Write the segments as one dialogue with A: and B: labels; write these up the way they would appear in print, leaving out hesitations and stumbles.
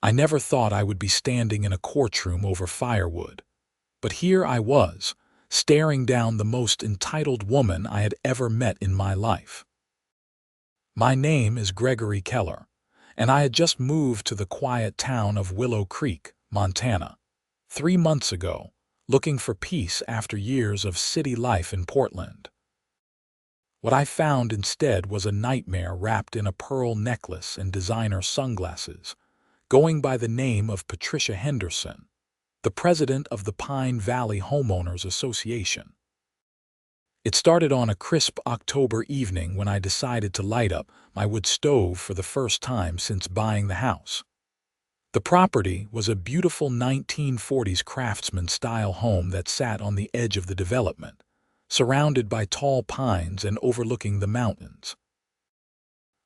A: I never thought I would be standing in a courtroom over firewood, but here I was, staring down the most entitled woman I had ever met in my life. My name is Gregory Keller, and I had just moved to the quiet town of Willow Creek, Montana, 3 months ago, looking for peace after years of city life in Portland. What I found instead was a nightmare wrapped in a pearl necklace and designer sunglasses, going by the name of Patricia Henderson, the president of the Pine Valley Homeowners Association. It started on a crisp October evening when I decided to light up my wood stove for the first time since buying the house. The property was a beautiful 1940s craftsman-style home that sat on the edge of the development, surrounded by tall pines and overlooking the mountains.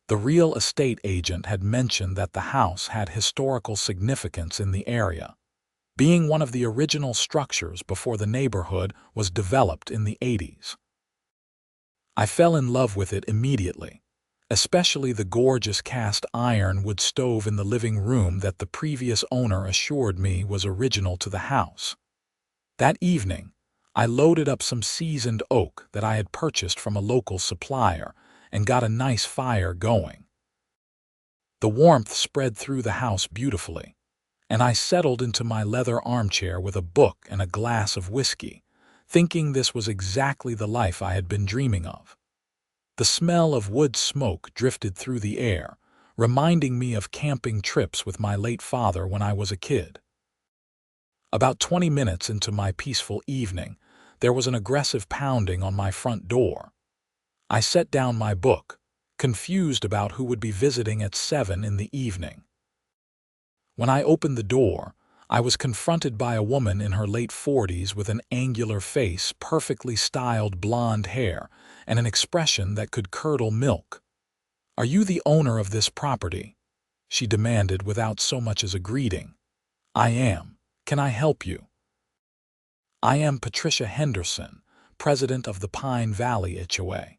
A: The real estate agent had mentioned that the house had historical significance in the area, being one of the original structures before the neighborhood was developed in the 80s. I fell in love with it immediately, especially the gorgeous cast iron wood stove in the living room that the previous owner assured me was original to the house. That evening, I loaded up some seasoned oak that I had purchased from a local supplier and got a nice fire going. The warmth spread through the house beautifully, and I settled into my leather armchair with a book and a glass of whiskey, thinking this was exactly the life I had been dreaming of. The smell of wood smoke drifted through the air, reminding me of camping trips with my late father when I was a kid. About 20 minutes into my peaceful evening, there was an aggressive pounding on my front door. I set down my book, confused about who would be visiting at 7 in the evening. When I opened the door, I was confronted by a woman in her late 40s with an angular face, perfectly styled blonde hair, and an expression that could curdle milk. "Are you the owner of this property?" she demanded without so much as a greeting. "I am. Can I help you?" "I am Patricia Henderson, president of the Pine Valley HOA.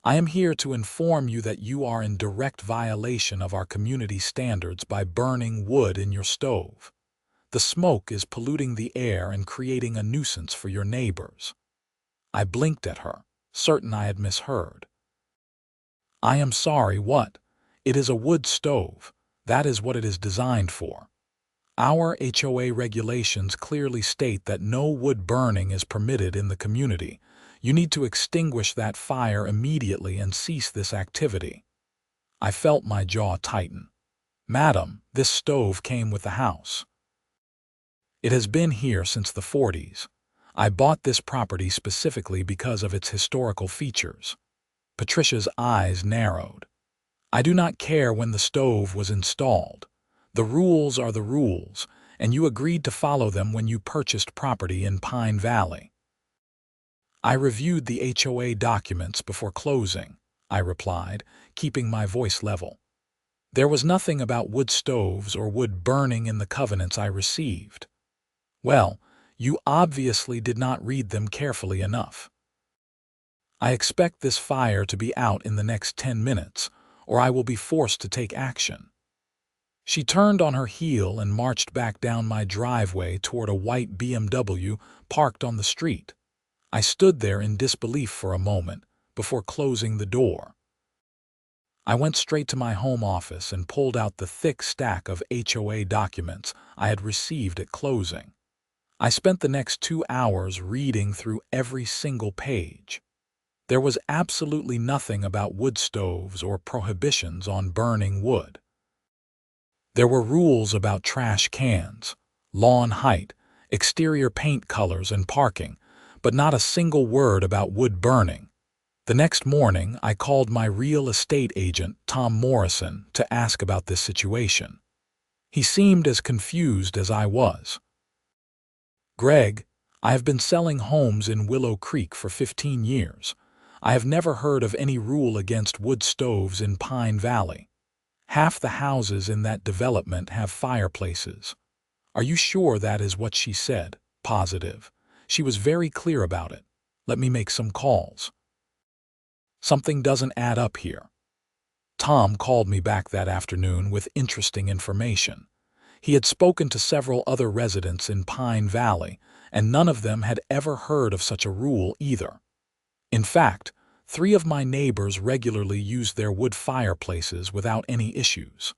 A: I am here to inform you that you are in direct violation of our community standards by burning wood in your stove. The smoke is polluting the air and creating a nuisance for your neighbors." I blinked at her, certain I had misheard. "I am sorry, what? It is a wood stove. That is what it is designed for. Our HOA regulations clearly state that no wood burning is permitted in the community. You need to extinguish that fire immediately and cease this activity." I felt my jaw tighten. "Madam, this stove came with the house. It has been here since the 40s. I bought this property specifically because of its historical features." Patricia's eyes narrowed. "I do not care when the stove was installed. The rules are the rules, and you agreed to follow them when you purchased property in Pine Valley." "I reviewed the HOA documents before closing," I replied, keeping my voice level. "There was nothing about wood stoves or wood burning in the covenants I received." "Well, you obviously did not read them carefully enough. I expect this fire to be out in the next 10 minutes, or I will be forced to take action." She turned on her heel and marched back down my driveway toward a white BMW parked on the street. I stood there in disbelief for a moment before closing the door. I went straight to my home office and pulled out the thick stack of HOA documents I had received at closing. I spent the next 2 hours reading through every single page. There was absolutely nothing about wood stoves or prohibitions on burning wood. There were rules about trash cans, lawn height, exterior paint colors, and parking, but not a single word about wood burning. The next morning, I called my real estate agent, Tom Morrison, to ask about this situation. He seemed as confused as I was. "Greg, I have been selling homes in Willow Creek for 15 years. I have never heard of any rule against wood stoves in Pine Valley. Half the houses in that development have fireplaces." "Are you sure that is what she said?" "Positive. She was very clear about it. Let me make some calls." Something doesn't add up here. Tom called me back that afternoon with interesting information. He had spoken to several other residents in Pine Valley, and none of them had ever heard of such a rule either. In fact, 3 of my neighbors regularly used their wood fireplaces without any issues.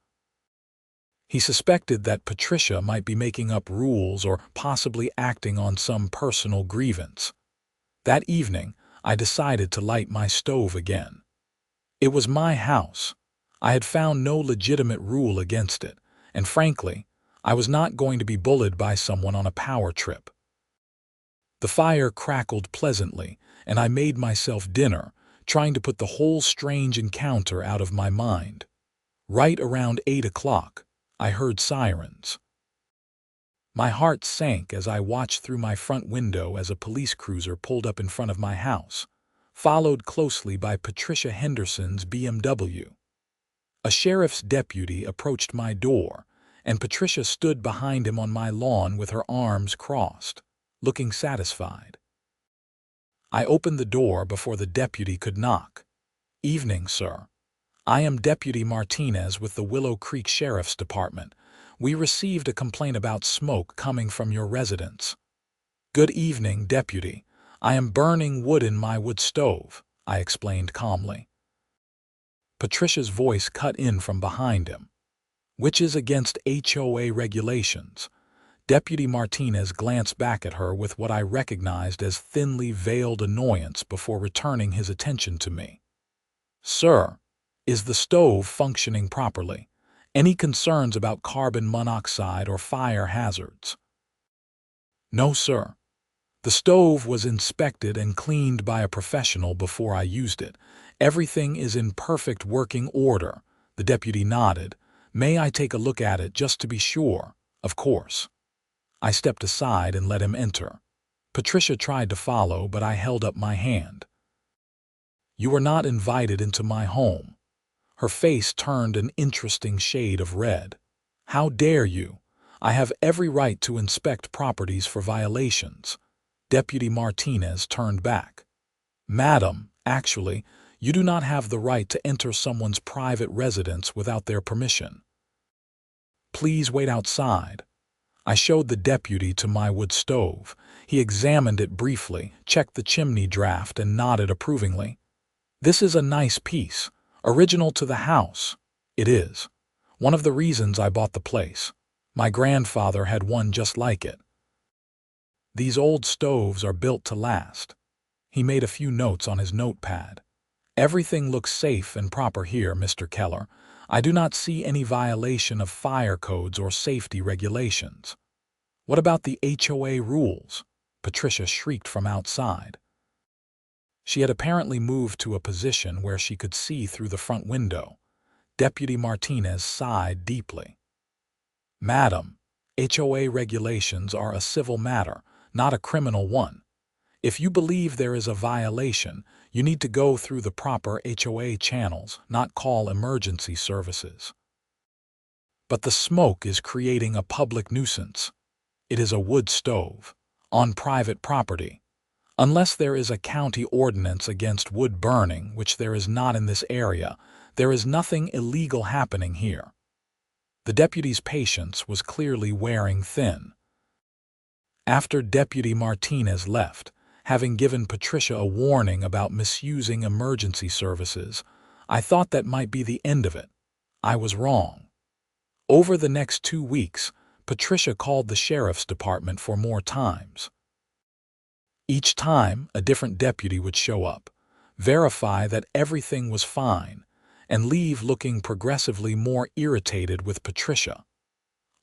A: He suspected that Patricia might be making up rules or possibly acting on some personal grievance. That evening, I decided to light my stove again. It was my house. I had found no legitimate rule against it, and frankly, I was not going to be bullied by someone on a power trip. The fire crackled pleasantly, and I made myself dinner, trying to put the whole strange encounter out of my mind. Right around 8 o'clock, I heard sirens. My heart sank as I watched through my front window as a police cruiser pulled up in front of my house, followed closely by Patricia Henderson's BMW. A sheriff's deputy approached my door, and Patricia stood behind him on my lawn with her arms crossed, looking satisfied. I opened the door before the deputy could knock. "Evening, sir. I am Deputy Martinez with the Willow Creek Sheriff's Department. We received a complaint about smoke coming from your residence." "Good evening, Deputy. I am burning wood in my wood stove," I explained calmly. Patricia's voice cut in from behind him. "Which is against HOA regulations." Deputy Martinez glanced back at her with what I recognized as thinly veiled annoyance before returning his attention to me. "Sir, is the stove functioning properly? Any concerns about carbon monoxide or fire hazards?" "No, sir. The stove was inspected and cleaned by a professional before I used it. Everything is in perfect working order." The deputy nodded. "May I take a look at it just to be sure?" "Of course." I stepped aside and let him enter. Patricia tried to follow, but I held up my hand. "You are not invited into my home." Her face turned an interesting shade of red. "How dare you? I have every right to inspect properties for violations." Deputy Martinez turned back. "Madam, actually, you do not have the right to enter someone's private residence without their permission. Please wait outside." I showed the deputy to my wood stove. He examined it briefly, checked the chimney draft, and nodded approvingly. "This is a nice piece. Original to the house." "It is. One of the reasons I bought the place. My grandfather had one just like it. These old stoves are built to last." He made a few notes on his notepad. "Everything looks safe and proper here, Mr. Keller. I do not see any violation of fire codes or safety regulations." "What about the HOA rules?" Patricia shrieked from outside. She had apparently moved to a position where she could see through the front window. Deputy Martinez sighed deeply. "Madam, HOA regulations are a civil matter, not a criminal one. If you believe there is a violation, you need to go through the proper HOA channels, not call emergency services." "But the smoke is creating a public nuisance. It is a wood stove, on private property. Unless there is a county ordinance against wood burning, which there is not in this area, there is nothing illegal happening here." The deputy's patience was clearly wearing thin. After Deputy Martinez left, having given Patricia a warning about misusing emergency services, I thought that might be the end of it. I was wrong. Over the next 2 weeks, Patricia called the sheriff's department for more times. Each time, a different deputy would show up, verify that everything was fine, and leave looking progressively more irritated with Patricia.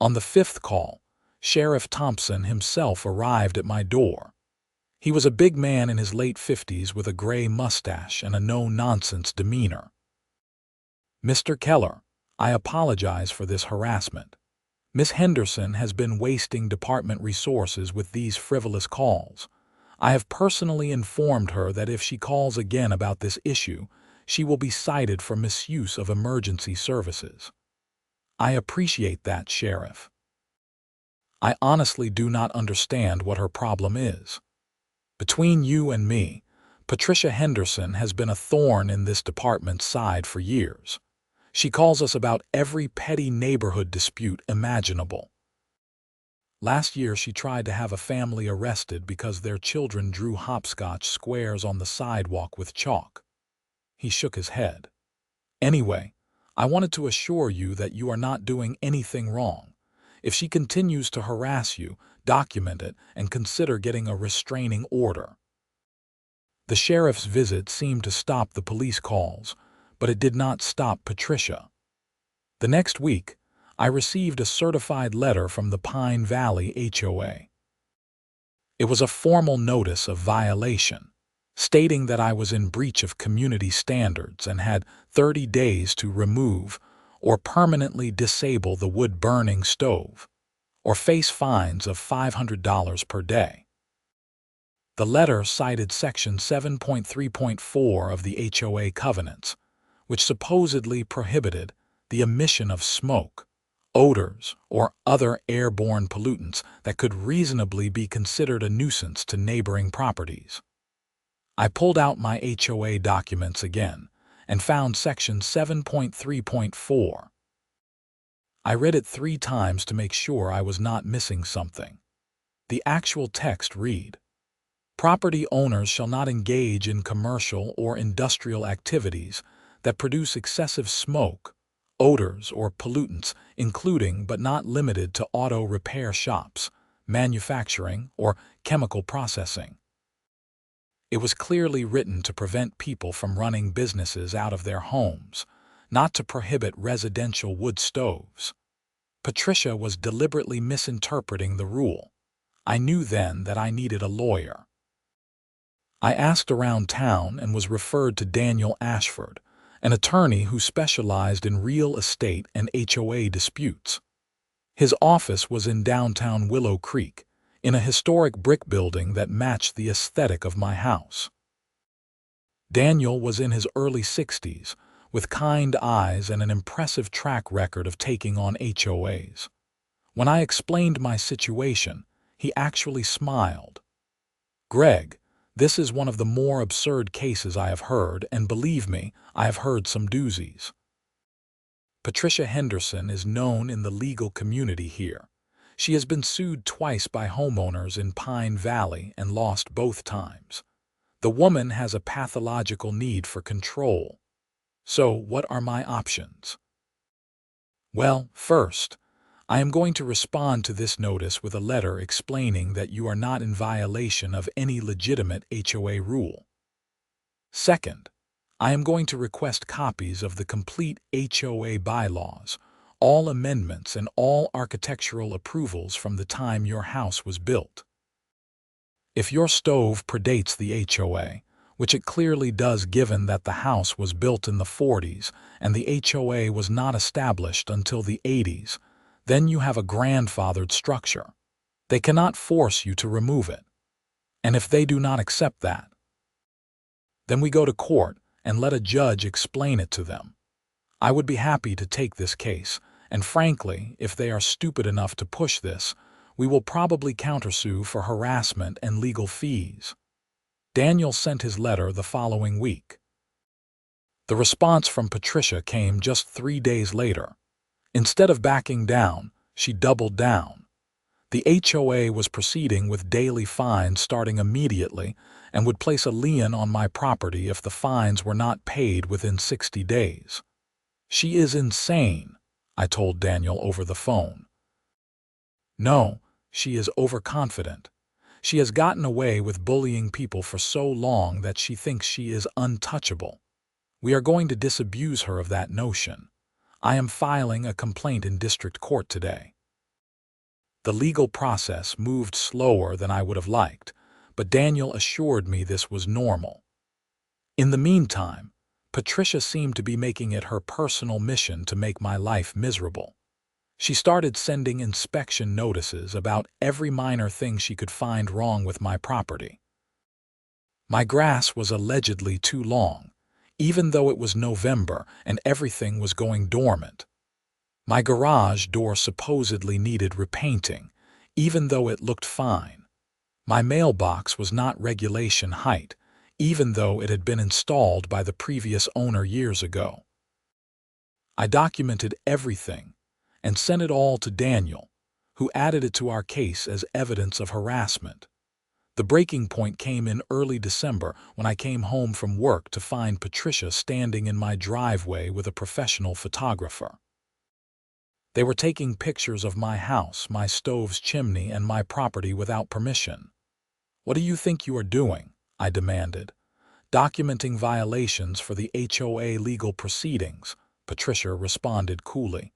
A: On the 5th call, Sheriff Thompson himself arrived at my door. He was a big man in his late 50s with a gray mustache and a no-nonsense demeanor. "Mr. Keller, I apologize for this harassment. Miss Henderson has been wasting department resources with these frivolous calls. I have personally informed her that if she calls again about this issue, she will be cited for misuse of emergency services." "I appreciate that, Sheriff. I honestly do not understand what her problem is. Between you and me, Patricia Henderson has been a thorn in this department's side for years. She calls us about every petty neighborhood dispute imaginable. Last year she tried to have a family arrested because their children drew hopscotch squares on the sidewalk with chalk. He shook his head. Anyway, I wanted to assure you that you are not doing anything wrong. If she continues to harass you, document it and consider getting a restraining order. The sheriff's visit seemed to stop the police calls, but it did not stop Patricia. The next week, I received a certified letter from the Pine Valley HOA. It was a formal notice of violation, stating that I was in breach of community standards and had 30 days to remove or permanently disable the wood-burning stove, or face fines of $500 per day. The letter cited Section 7.3.4 of the HOA covenants, which supposedly prohibited the emission of smoke, odors, or other airborne pollutants that could reasonably be considered a nuisance to neighboring properties. I pulled out my HOA documents again and found Section 7.3.4. I read it 3 times to make sure I was not missing something. The actual text read, "Property owners shall not engage in commercial or industrial activities that produce excessive smoke, odors, or pollutants, including but not limited to auto repair shops, manufacturing, or chemical processing." It was clearly written to prevent people from running businesses out of their homes, not to prohibit residential wood stoves. Patricia was deliberately misinterpreting the rule. I knew then that I needed a lawyer. I asked around town and was referred to Daniel Ashford, an attorney who specialized in real estate and HOA disputes. His office was in downtown Willow Creek, in a historic brick building that matched the aesthetic of my house. Daniel was in his early 60s, with kind eyes and an impressive track record of taking on HOAs. When I explained my situation, he actually smiled. "Greg, this is one of the more absurd cases I have heard, and believe me, I have heard some doozies." Patricia Henderson is known in the legal community here. She has been sued twice by homeowners in Pine Valley and lost both times. The woman has a pathological need for control. So, what are my options? Well, first, I am going to respond to this notice with a letter explaining that you are not in violation of any legitimate HOA rule. Second, I am going to request copies of the complete HOA bylaws, all amendments and all architectural approvals from the time your house was built. If your stove predates the HOA, which it clearly does given that the house was built in the 40s and the HOA was not established until the 80s, then you have a grandfathered structure. They cannot force you to remove it. And if they do not accept that, then we go to court and let a judge explain it to them. I would be happy to take this case, and frankly, if they are stupid enough to push this, we will probably countersue for harassment and legal fees. Daniel sent his letter the following week. The response from Patricia came just 3 days later. Instead of backing down, she doubled down. The HOA was proceeding with daily fines starting immediately and would place a lien on my property if the fines were not paid within 60 days. She is insane, I told Daniel over the phone. No, she is overconfident. She has gotten away with bullying people for so long that she thinks she is untouchable. We are going to disabuse her of that notion. I am filing a complaint in district court today. The legal process moved slower than I would have liked, but Daniel assured me this was normal. In the meantime, Patricia seemed to be making it her personal mission to make my life miserable. She started sending inspection notices about every minor thing she could find wrong with my property. My grass was allegedly too long, even though it was November and everything was going dormant. My garage door supposedly needed repainting, even though it looked fine. My mailbox was not regulation height, even though it had been installed by the previous owner years ago. I documented everything and sent it all to Daniel, who added it to our case as evidence of harassment. The breaking point came in early December when I came home from work to find Patricia standing in my driveway with a professional photographer. They were taking pictures of my house, my stove's chimney, and my property without permission. "What do you think you are doing?" I demanded. "Documenting violations for the HOA legal proceedings," Patricia responded coolly.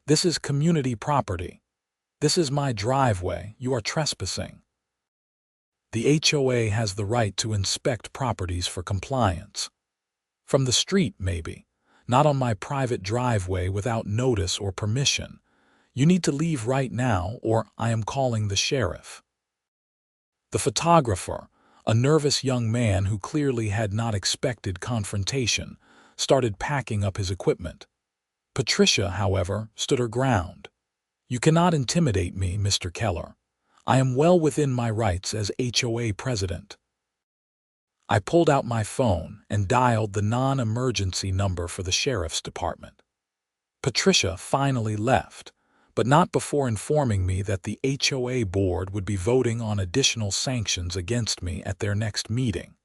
A: "This is community property. This is my driveway. You are trespassing." The HOA has the right to inspect properties for compliance. From the street, maybe. Not on my private driveway without notice or permission. You need to leave right now, or I am calling the sheriff. The photographer, a nervous young man who clearly had not expected confrontation, started packing up his equipment. Patricia, however, stood her ground. "You cannot intimidate me, Mr. Keller. I am well within my rights as HOA president." I pulled out my phone and dialed the non-emergency number for the sheriff's department. Patricia finally left, but not before informing me that the HOA board would be voting on additional sanctions against me at their next meeting.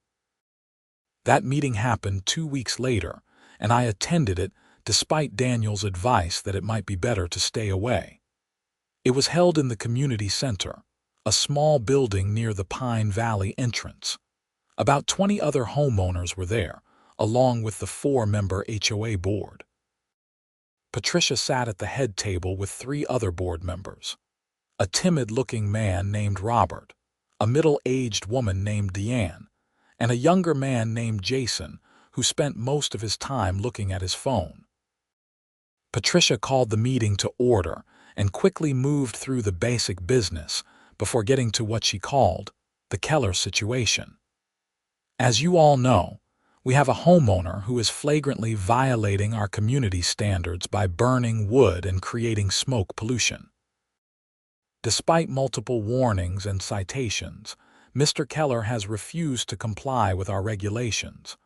A: That meeting happened 2 weeks later, and I attended it despite Daniel's advice that it might be better to stay away. It was held in the community center, a small building near the Pine Valley entrance. About 20 other homeowners were there, along with the 4-member HOA board. Patricia sat at the head table with 3 other board members. A timid-looking man named Robert, a middle-aged woman named Deanne, and a younger man named Jason, who spent most of his time looking at his phone. Patricia called the meeting to order and quickly moved through the basic business before getting to what she called the Keller situation. "As you all know, we have a homeowner who is flagrantly violating our community standards by burning wood and creating smoke pollution. Despite multiple warnings and citations, Mr. Keller has refused to comply with our regulations.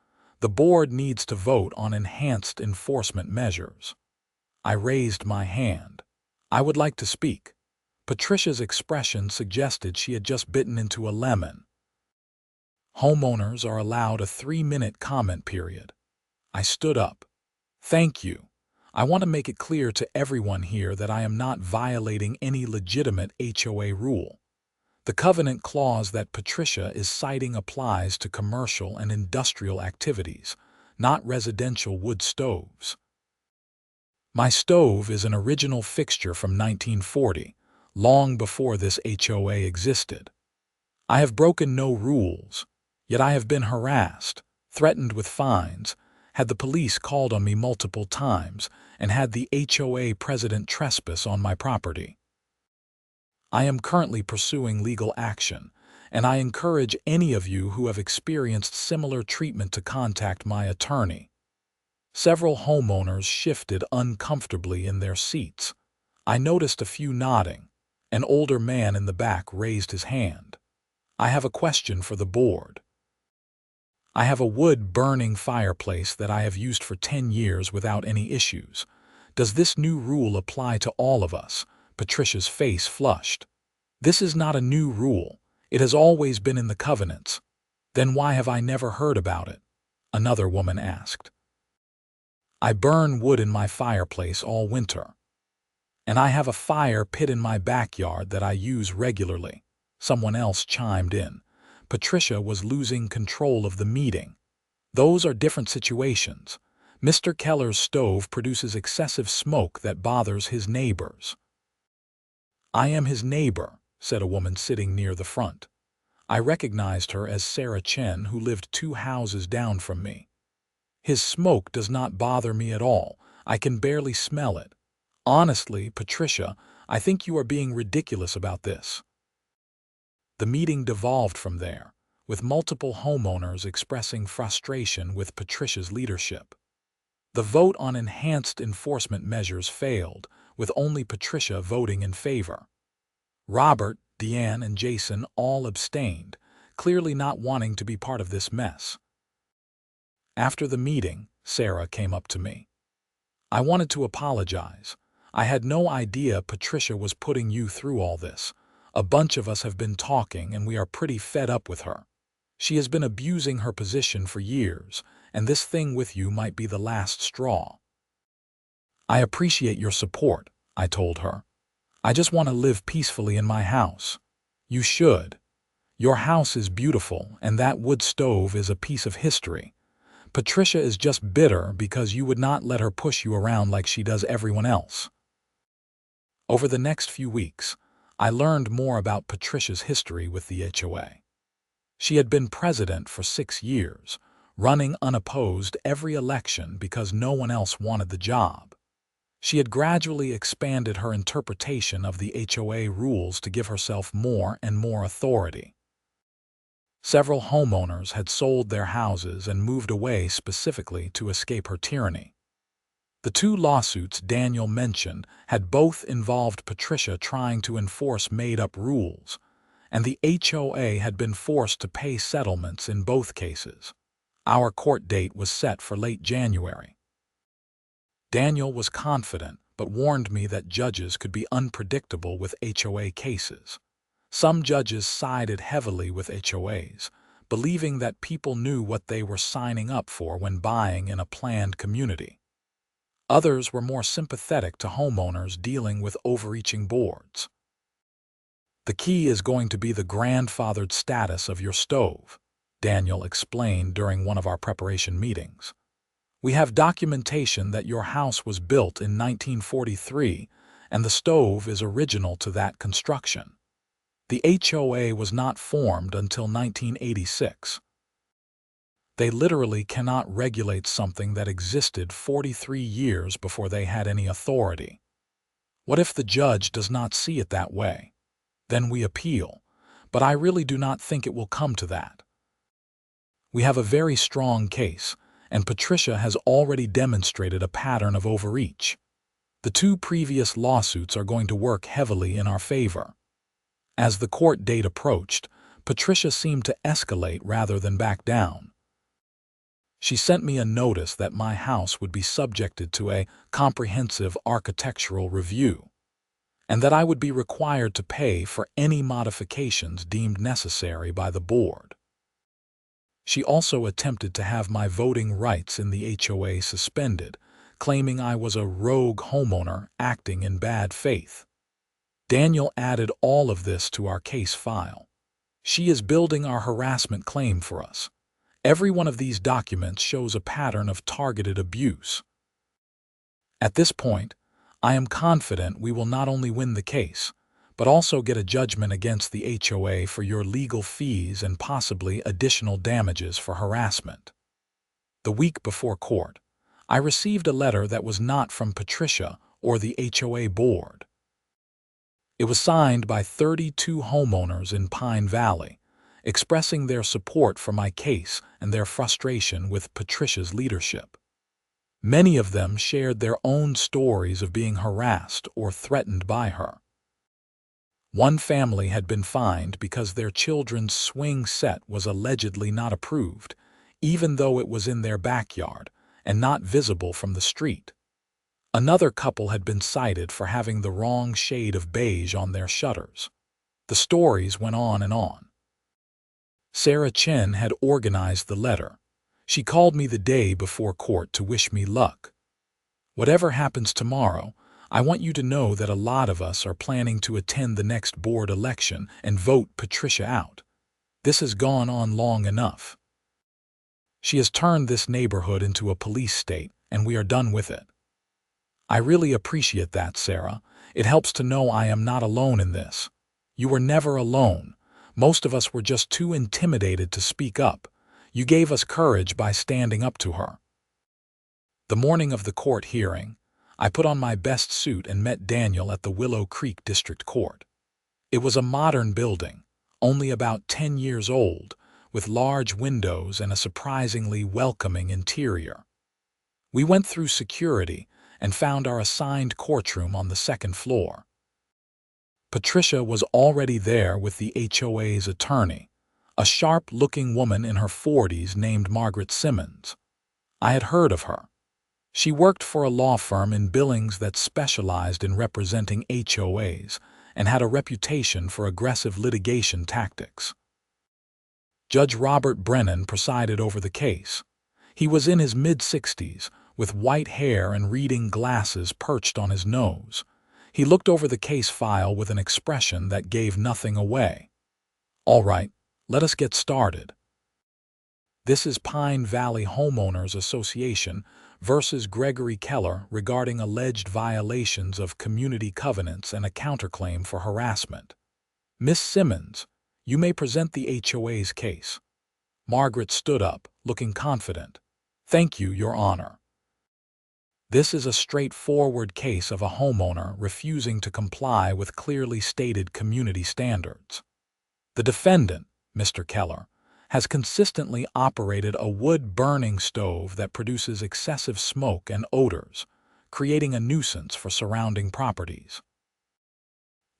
A: The board needs to vote on enhanced enforcement measures." I raised my hand. I would like to speak. Patricia's expression suggested she had just bitten into a lemon. Homeowners are allowed a 3-minute comment period. I stood up. "Thank you. I want to make it clear to everyone here that I am not violating any legitimate HOA rule. The covenant clause that Patricia is citing applies to commercial and industrial activities, not residential wood stoves. My stove is an original fixture from 1940, long before this HOA existed. I have broken no rules, yet I have been harassed, threatened with fines, had the police called on me multiple times, and had the HOA president trespass on my property. I am currently pursuing legal action, and I encourage any of you who have experienced similar treatment to contact my attorney." Several homeowners shifted uncomfortably in their seats. I noticed a few nodding. An older man in the back raised his hand. "I have a question for the board. I have a wood-burning fireplace that I have used for 10 years without any issues. Does this new rule apply to all of us?" Patricia's face flushed. "This is not a new rule. It has always been in the covenants." "Then why have I never heard about it?" another woman asked. "I burn wood in my fireplace all winter. And I have a fire pit in my backyard that I use regularly," someone else chimed in. Patricia was losing control of the meeting. "Those are different situations. Mr. Keller's stove produces excessive smoke that bothers his neighbors." "I am his neighbor," said a woman sitting near the front. I recognized her as Sarah Chen, who lived 2 houses down from me. "His smoke does not bother me at all. I can barely smell it. Honestly, Patricia, I think you are being ridiculous about this." The meeting devolved from there, with multiple homeowners expressing frustration with Patricia's leadership. The vote on enhanced enforcement measures failed, with only Patricia voting in favor. Robert, Deanne, and Jason all abstained, clearly not wanting to be part of this mess. After the meeting, Sarah came up to me. I wanted to apologize. I had no idea Patricia was putting you through all this. A bunch of us have been talking and we are pretty fed up with her. She has been abusing her position for years, and this thing with you might be the last straw. I appreciate your support, I told her. I just want to live peacefully in my house. You should. Your house is beautiful, and that wood stove is a piece of history. Patricia is just bitter because you would not let her push you around like she does everyone else. Over the next few weeks, I learned more about Patricia's history with the HOA. She had been president for 6 years, running unopposed every election because no one else wanted the job. She had gradually expanded her interpretation of the HOA rules to give herself more and more authority. Several homeowners had sold their houses and moved away specifically to escape her tyranny. The 2 lawsuits Daniel mentioned had both involved Patricia trying to enforce made-up rules, and the HOA had been forced to pay settlements in both cases. Our court date was set for late January. Daniel was confident, but warned me that judges could be unpredictable with HOA cases. Some judges sided heavily with HOAs, believing that people knew what they were signing up for when buying in a planned community. Others were more sympathetic to homeowners dealing with overreaching boards. The key is going to be the grandfathered status of your stove, Daniel explained during one of our preparation meetings. We have documentation that your house was built in 1943 and the stove is original to that construction. The HOA was not formed until 1986. They literally cannot regulate something that existed 43 years before they had any authority. What if the judge does not see it that way? Then we appeal, but I really do not think it will come to that. We have a very strong case, and Patricia has already demonstrated a pattern of overreach. The 2 previous lawsuits are going to work heavily in our favor. As the court date approached, Patricia seemed to escalate rather than back down. She sent me a notice that my house would be subjected to a comprehensive architectural review, and that I would be required to pay for any modifications deemed necessary by the board. She also attempted to have my voting rights in the HOA suspended, claiming I was a rogue homeowner acting in bad faith. Daniel added all of this to our case file. She is building our harassment claim for us. Every one of these documents shows a pattern of targeted abuse. At this point, I am confident we will not only win the case, but also get a judgment against the HOA for your legal fees and possibly additional damages for harassment. The week before court, I received a letter that was not from Patricia or the HOA board. It was signed by 32 homeowners in Pine Valley, expressing their support for my case and their frustration with Patricia's leadership. Many of them shared their own stories of being harassed or threatened by her. One family had been fined because their children's swing set was allegedly not approved, even though it was in their backyard and not visible from the street. Another couple had been cited for having the wrong shade of beige on their shutters. The stories went on and on. Sarah Chen had organized the letter. She called me the day before court to wish me luck. Whatever happens tomorrow, I want you to know that a lot of us are planning to attend the next board election and vote Patricia out. This has gone on long enough. She has turned this neighborhood into a police state, and we are done with it. I really appreciate that, Sarah. It helps to know I am not alone in this. You were never alone. Most of us were just too intimidated to speak up. You gave us courage by standing up to her. The morning of the court hearing, I put on my best suit and met Daniel at the Willow Creek District Court. It was a modern building, only about 10 years old, with large windows and a surprisingly welcoming interior. We went through security and found our assigned courtroom on the 2nd floor. Patricia was already there with the HOA's attorney, a sharp-looking woman in her 40s named Margaret Simmons. I had heard of her. She worked for a law firm in Billings that specialized in representing HOAs and had a reputation for aggressive litigation tactics. Judge Robert Brennan presided over the case. He was in his mid-60s, with white hair and reading glasses perched on his nose. He looked over the case file with an expression that gave nothing away. "All right, let us get started. This is Pine Valley Homeowners Association versus Gregory Keller regarding alleged violations of community covenants and a counterclaim for harassment. Miss Simmons, you may present the HOA's case." Margaret stood up, looking confident. "Thank you, Your Honor. This is a straightforward case of a homeowner refusing to comply with clearly stated community standards. The defendant, Mr. Keller, has consistently operated a wood-burning stove that produces excessive smoke and odors, creating a nuisance for surrounding properties.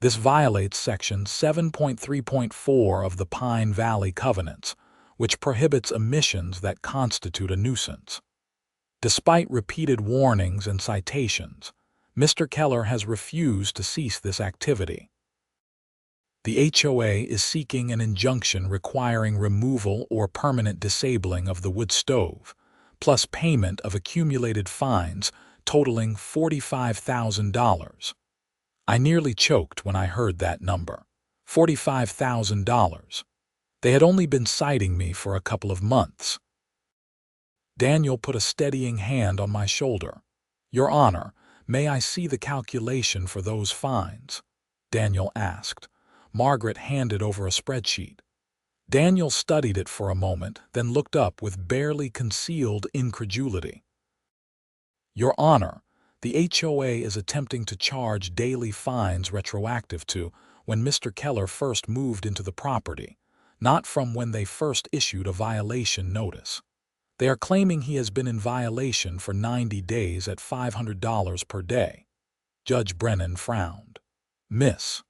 A: This violates Section 7.3.4 of the Pine Valley Covenants, which prohibits emissions that constitute a nuisance. Despite repeated warnings and citations, Mr. Keller has refused to cease this activity. The HOA is seeking an injunction requiring removal or permanent disabling of the wood stove, plus payment of accumulated fines totaling $45,000. I nearly choked when I heard that number. $45,000. They had only been citing me for a couple of months. Daniel put a steadying hand on my shoulder. "Your Honor, may I see the calculation for those fines?" Daniel asked. Margaret handed over a spreadsheet. Daniel studied it for a moment, then looked up with barely concealed incredulity. "Your Honor, the HOA is attempting to charge daily fines retroactive to when Mr. Keller first moved into the property, not from when they first issued a violation notice. They are claiming he has been in violation for 90 days at $500 per day." Judge Brennan frowned. "Miss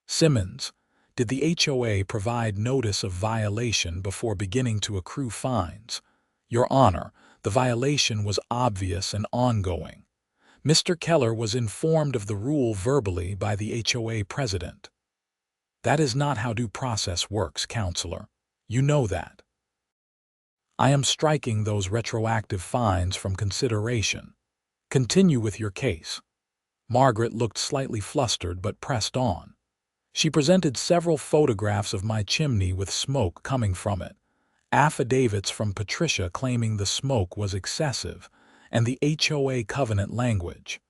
A: Simmons, did the HOA provide notice of violation before beginning to accrue fines?" "Your Honor, the violation was obvious and ongoing. Mr. Keller was informed of the rule verbally by the HOA president." "That is not how due process works, Counselor. You know that." "I am striking those retroactive fines from consideration. Continue with your case." Margaret looked slightly flustered but pressed on. She presented several photographs of my chimney with smoke coming from it, affidavits from Patricia claiming the smoke was excessive, and the HOA covenant language.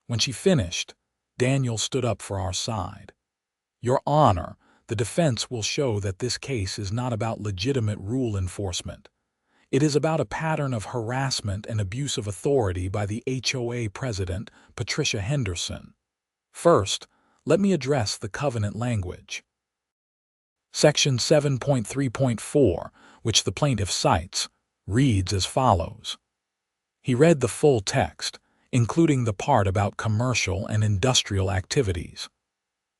A: When she finished, Daniel stood up for our side. "Your Honor, the defense will show that this case is not about legitimate rule enforcement. It is about a pattern of harassment and abuse of authority by the HOA president, Patricia Henderson. First, let me address the covenant language. Section 7.3.4, which the plaintiff cites, reads as follows." He read the full text, including the part about commercial and industrial activities.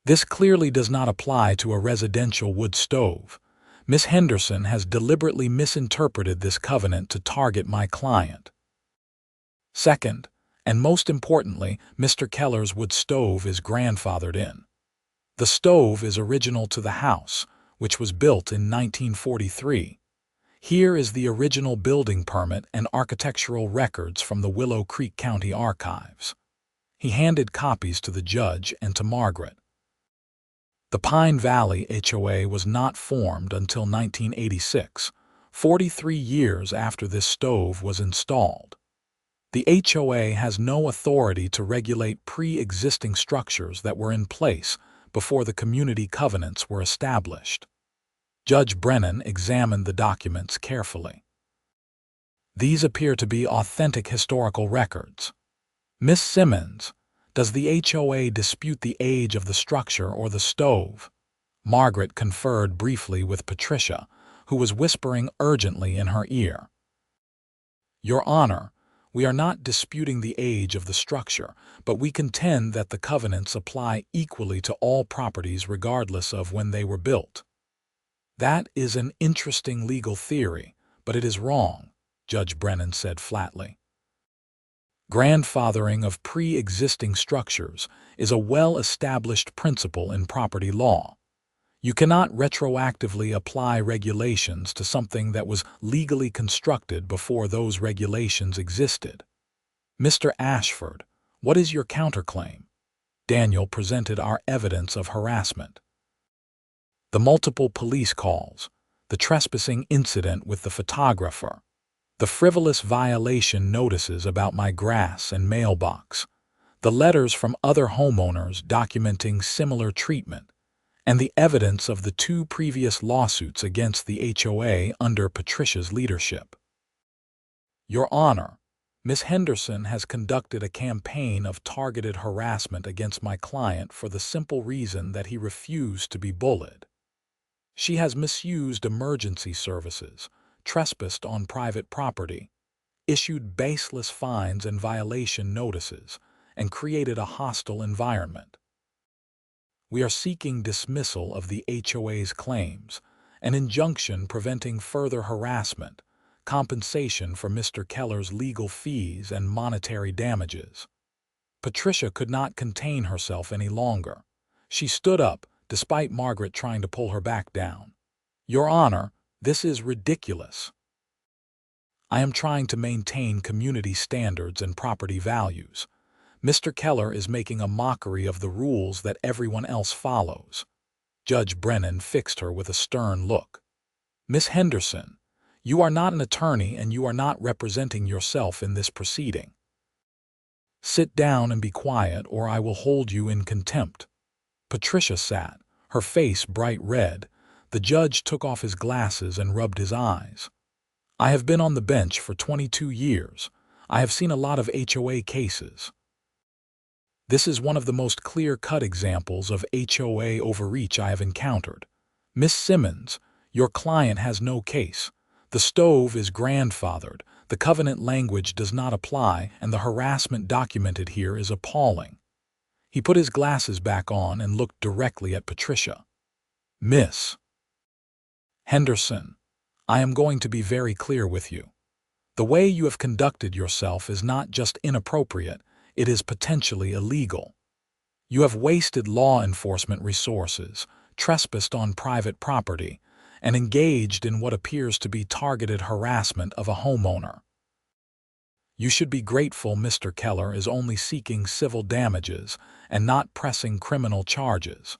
A: "This clearly does not apply to a residential wood stove. Ms. Henderson has deliberately misinterpreted this covenant to target my client. Second, and most importantly, Mr. Keller's wood stove is grandfathered in. The stove is original to the house, which was built in 1943. Here is the original building permit and architectural records from the Willow Creek County Archives." He handed copies to the judge and to Margaret. The Pine Valley HOA was not formed until 1986, 43 years after this stove was installed. The HOA has no authority to regulate pre-existing structures that were in place before the community covenants were established. Judge Brennan examined the documents carefully. "These appear to be authentic historical records. Miss Simmons, does the HOA dispute the age of the structure or the stove?" Margaret conferred briefly with Patricia, who was whispering urgently in her ear. "Your Honor, we are not disputing the age of the structure, but we contend that the covenants apply equally to all properties regardless of when they were built." "That is an interesting legal theory, but it is wrong. Judge Brennan said flatly. Grandfathering of pre-existing structures is a well-established principle in property law. You cannot retroactively apply regulations to something that was legally constructed before those regulations existed. Mr. Ashford, what is your counterclaim? Daniel presented our evidence of harassment. The multiple police calls, the trespassing incident with the photographer, the frivolous violation notices about my grass and mailbox, the letters from other homeowners documenting similar treatment, and the evidence of the 2 previous lawsuits against the HOA under Patricia's leadership. Your Honor, Ms. Henderson has conducted a campaign of targeted harassment against my client for the simple reason that he refused to be bullied. She has misused emergency services, trespassed on private property, issued baseless fines and violation notices, and created a hostile environment. We are seeking dismissal of the HOA's claims, an injunction preventing further harassment, compensation for Mr. Keller's legal fees, and monetary damages. Patricia could not contain herself any longer. She stood up, despite Margaret trying to pull her back down. Your Honor, this is ridiculous. I am trying to maintain community standards and property values. Mr. Keller is making a mockery of the rules that everyone else follows. Judge Brennan fixed her with a stern look. Miss Henderson, you are not an attorney and you are not representing yourself in this proceeding. Sit down and be quiet or I will hold you in contempt. Patricia sat, her face bright red. The judge took off his glasses and rubbed his eyes. I have been on the bench for 22 years. I have seen a lot of HOA cases. This is one of the most clear-cut examples of HOA overreach I have encountered. Miss Simmons, your client has no case. The stove is grandfathered, the covenant language does not apply, and the harassment documented here is appalling. He put his glasses back on and looked directly at Patricia. Miss Henderson, I am going to be very clear with you. The way you have conducted yourself is not just inappropriate, it is potentially illegal. You have wasted law enforcement resources, trespassed on private property, and engaged in what appears to be targeted harassment of a homeowner. You should be grateful Mr. Keller is only seeking civil damages and not pressing criminal charges.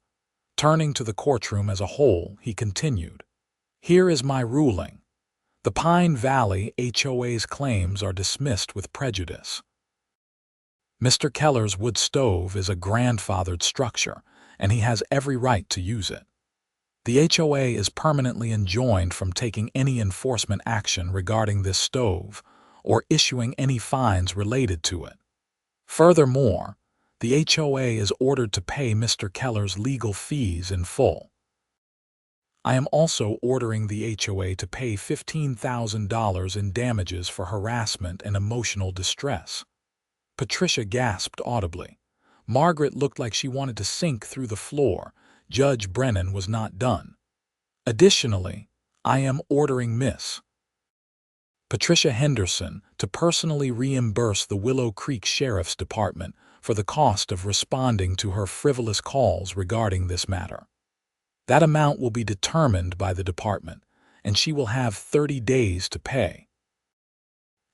A: Turning to the courtroom as a whole, he continued, Here is my ruling. The Pine Valley HOA's claims are dismissed with prejudice. Mr. Keller's wood stove is a grandfathered structure, and he has every right to use it. The HOA is permanently enjoined from taking any enforcement action regarding this stove or issuing any fines related to it. Furthermore, the HOA is ordered to pay Mr. Keller's legal fees in full. I am also ordering the HOA to pay $15,000 in damages for harassment and emotional distress. Patricia gasped audibly. Margaret looked like she wanted to sink through the floor. Judge Brennan was not done. Additionally, I am ordering Miss Patricia Henderson to personally reimburse the Willow Creek Sheriff's Department for the cost of responding to her frivolous calls regarding this matter. That amount will be determined by the department, and she will have 30 days to pay.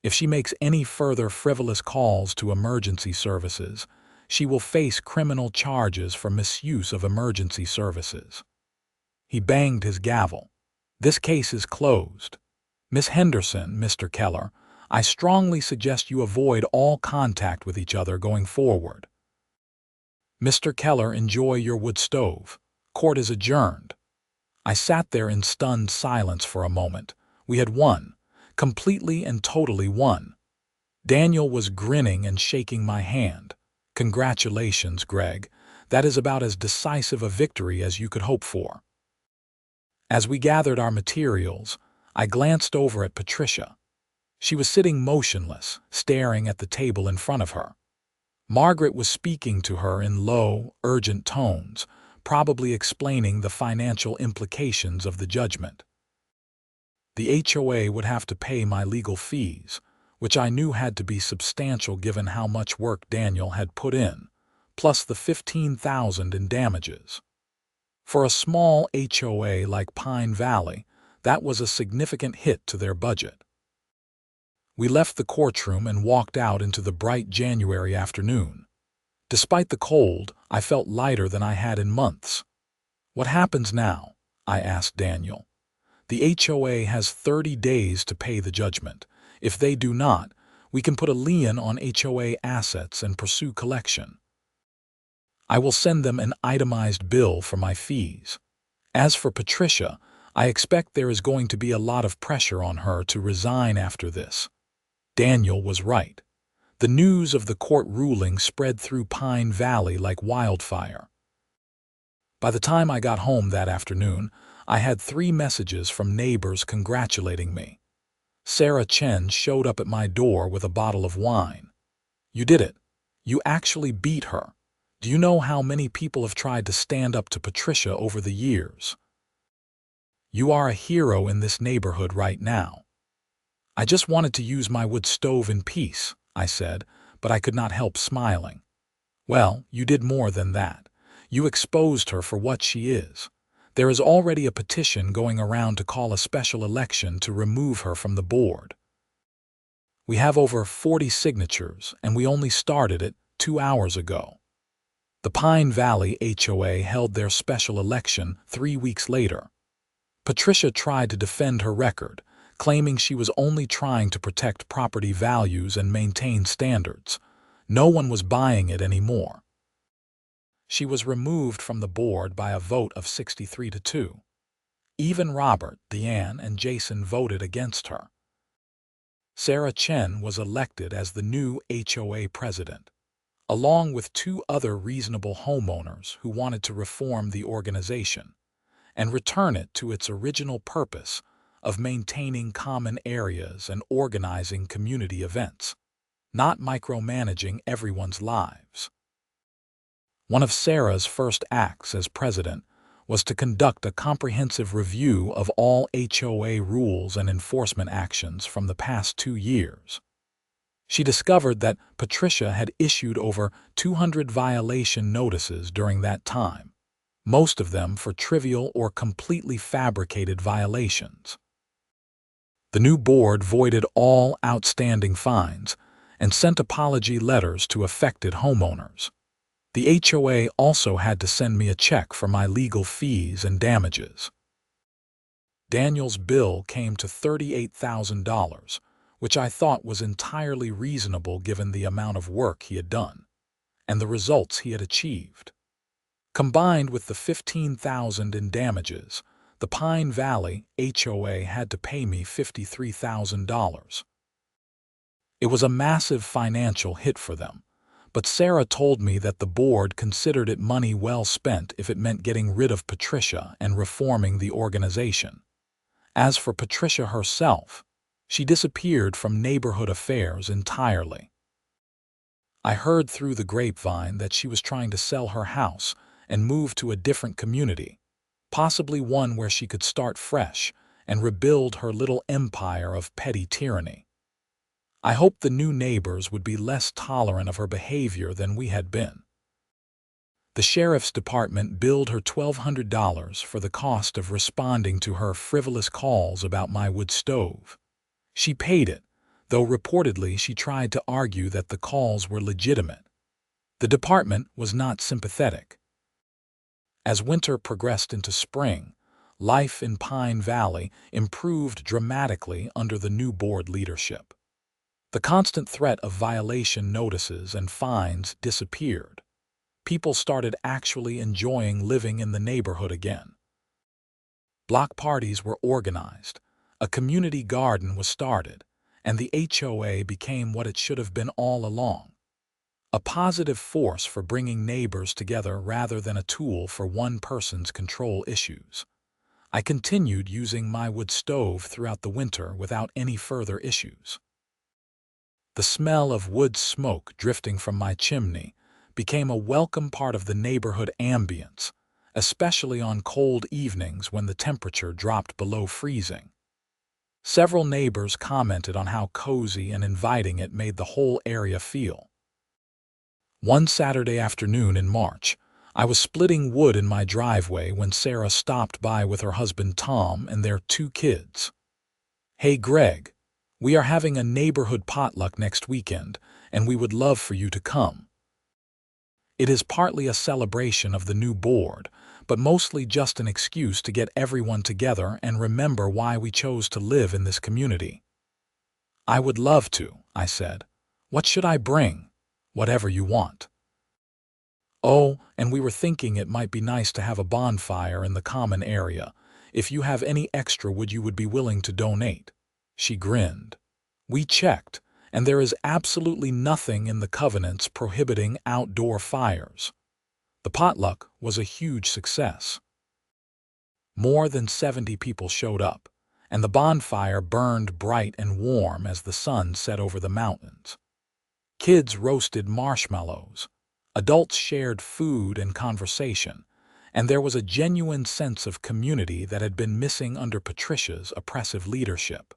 A: If she makes any further frivolous calls to emergency services, she will face criminal charges for misuse of emergency services. He banged his gavel. This case is closed. Miss Henderson, Mr. Keller, I strongly suggest you avoid all contact with each other going forward. Mr. Keller, enjoy your wood stove. Court is adjourned. I sat there in stunned silence for a moment. We had won. Completely and totally won. Daniel was grinning and shaking my hand. Congratulations, Greg. That is about as decisive a victory as you could hope for. As we gathered our materials, I glanced over at Patricia. She was sitting motionless, staring at the table in front of her. Margaret was speaking to her in low, urgent tones, probably explaining the financial implications of the judgment. The HOA would have to pay my legal fees, which I knew had to be substantial given how much work Daniel had put in, plus the $15,000 in damages. For a small HOA like Pine Valley, that was a significant hit to their budget. We left the courtroom and walked out into the bright January afternoon. Despite the cold, I felt lighter than I had in months. "What happens now?" I asked Daniel. "The HOA has 30 days to pay the judgment. If they do not, we can put a lien on HOA assets and pursue collection. I will send them an itemized bill for my fees. As for Patricia, I expect there is going to be a lot of pressure on her to resign after this." Daniel was right. The news of the court ruling spread through Pine Valley like wildfire. By the time I got home that afternoon, I had 3 messages from neighbors congratulating me. Sarah Chen showed up at my door with a bottle of wine. "You did it. You actually beat her. Do you know how many people have tried to stand up to Patricia over the years? You are a hero in this neighborhood right now." "I just wanted to use my wood stove in peace," I said, but I could not help smiling. "Well, you did more than that. You exposed her for what she is. There is already a petition going around to call a special election to remove her from the board. We have over 40 signatures, and we only started it 2 hours ago." The Pine Valley HOA held their special election 3 weeks later. Patricia tried to defend her record, claiming she was only trying to protect property values and maintain standards. No one was buying it anymore. She was removed from the board by a vote of 63-2. Even Robert, Deanne, and Jason voted against her. Sarah Chen was elected as the new HOA president, along with 2 other reasonable homeowners who wanted to reform the organization and return it to its original purpose of maintaining common areas and organizing community events, not micromanaging everyone's lives. One of Sarah's first acts as president was to conduct a comprehensive review of all HOA rules and enforcement actions from the past 2 years. She discovered that Patricia had issued over 200 violation notices during that time, most of them for trivial or completely fabricated violations. The new board voided all outstanding fines and sent apology letters to affected homeowners. The HOA also had to send me a check for my legal fees and damages. Daniel's bill came to $38,000, which I thought was entirely reasonable given the amount of work he had done and the results he had achieved. Combined with the $15,000 in damages, the Pine Valley HOA had to pay me $53,000. It was a massive financial hit for them, but Sarah told me that the board considered it money well spent if it meant getting rid of Patricia and reforming the organization. As for Patricia herself, she disappeared from neighborhood affairs entirely. I heard through the grapevine that she was trying to sell her house and move to a different community, possibly one where she could start fresh and rebuild her little empire of petty tyranny. I hoped the new neighbors would be less tolerant of her behavior than we had been. The sheriff's department billed her $1,200 for the cost of responding to her frivolous calls about my wood stove. She paid it, though reportedly she tried to argue that the calls were legitimate. The department was not sympathetic. As winter progressed into spring, life in Pine Valley improved dramatically under the new board leadership. The constant threat of violation notices and fines disappeared. People started actually enjoying living in the neighborhood again. Block parties were organized, a community garden was started, and the HOA became what it should have been all along: a positive force for bringing neighbors together rather than a tool for one person's control issues. I continued using my wood stove throughout the winter without any further issues. The smell of wood smoke drifting from my chimney became a welcome part of the neighborhood ambience, especially on cold evenings when the temperature dropped below freezing. Several neighbors commented on how cozy and inviting it made the whole area feel. One Saturday afternoon in March, I was splitting wood in my driveway when Sarah stopped by with her husband Tom and their 2 kids. "Hey Greg, we are having a neighborhood potluck next weekend, and we would love for you to come. It is partly a celebration of the new board, but mostly just an excuse to get everyone together and remember why we chose to live in this community." "I would love to," I said. "What should I bring?" "Whatever you want." "Oh, and we were thinking it might be nice to have a bonfire in the common area. If you have any extra wood you would be willing to donate." She grinned. We checked, and there is absolutely nothing in the covenants prohibiting outdoor fires. The potluck was a huge success. More than 70 people showed up, and the bonfire burned bright and warm as the sun set over the mountains. Kids roasted marshmallows, adults shared food and conversation, and there was a genuine sense of community that had been missing under Patricia's oppressive leadership.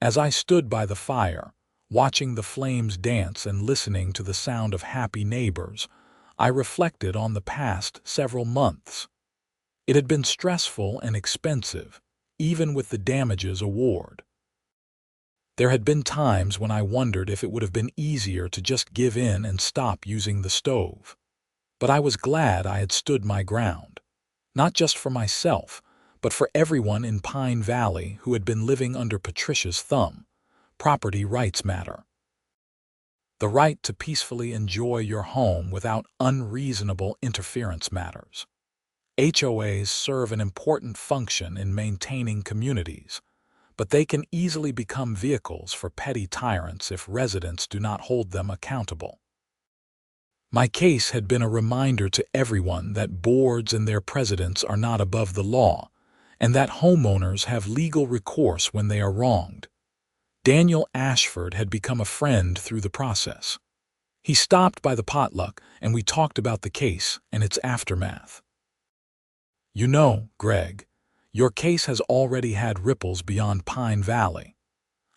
A: As I stood by the fire, watching the flames dance and listening to the sound of happy neighbors, I reflected on the past several months. It had been stressful and expensive, even with the damages award. There had been times when I wondered if it would have been easier to just give in and stop using the stove. But I was glad I had stood my ground, not just for myself, but for everyone in Pine Valley who had been living under Patricia's thumb. Property rights matter. The right to peacefully enjoy your home without unreasonable interference matters. HOAs serve an important function in maintaining communities, but they can easily become vehicles for petty tyrants if residents do not hold them accountable. My case had been a reminder to everyone that boards and their presidents are not above the law, and that homeowners have legal recourse when they are wronged. Daniel Ashford had become a friend through the process. He stopped by the potluck, and we talked about the case and its aftermath. "You know, Greg, your case has already had ripples beyond Pine Valley.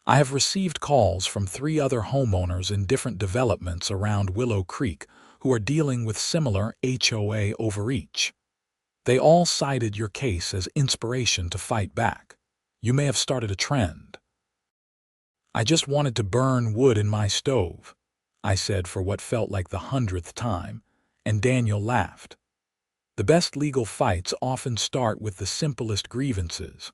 A: I have received calls from 3 other homeowners in different developments around Willow Creek who are dealing with similar HOA overreach. They all cited your case as inspiration to fight back. You may have started a trend." "I just wanted to burn wood in my stove," I said for what felt like the 100th time, and Daniel laughed. The best legal fights often start with the simplest grievances.